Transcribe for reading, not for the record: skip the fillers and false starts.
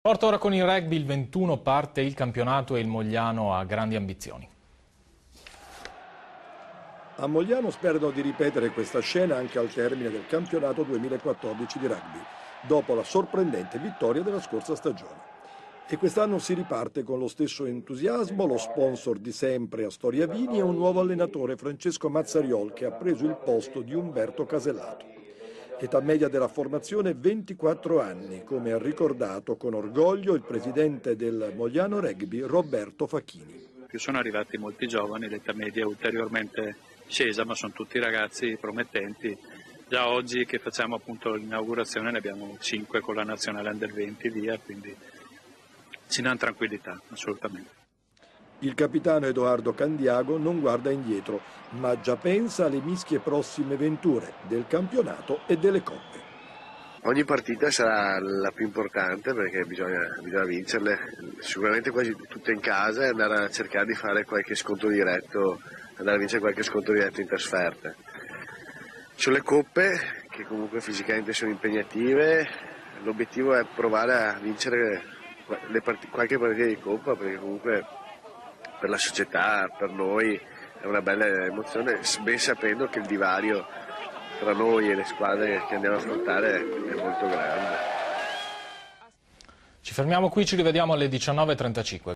Sport ora con il rugby, il 21 parte il campionato e il Mogliano ha grandi ambizioni. A Mogliano sperano di ripetere questa scena anche al termine del campionato 2014 di rugby, dopo la sorprendente vittoria della scorsa stagione. E quest'anno si riparte con lo stesso entusiasmo, lo sponsor di sempre Astoria Vini e un nuovo allenatore, Francesco Mazzariol, che ha preso il posto di Umberto Casellato. Età media della formazione 24 anni, come ha ricordato con orgoglio il presidente del Mogliano Rugby, Roberto Facchini. Sono arrivati molti giovani, l'età media è ulteriormente scesa, ma sono tutti ragazzi promettenti. Già oggi che facciamo appunto l'inaugurazione ne abbiamo 5 con la nazionale Under 20 via, quindi ci danno tranquillità, assolutamente. Il capitano Edoardo Candiago non guarda indietro, ma già pensa alle mischie prossime venture del campionato e delle coppe. Ogni partita sarà la più importante perché bisogna vincerle, sicuramente quasi tutte in casa, e andare a cercare di fare qualche scontro diretto, andare a vincere qualche scontro diretto in trasferta. Sulle coppe, che comunque fisicamente sono impegnative, l'obiettivo è provare a vincere qualche partita di coppa, perché comunque per la società, per noi è una bella emozione, ben sapendo che il divario tra noi e le squadre che andiamo a affrontare è molto grande. Ci fermiamo qui, ci rivediamo alle 19:35.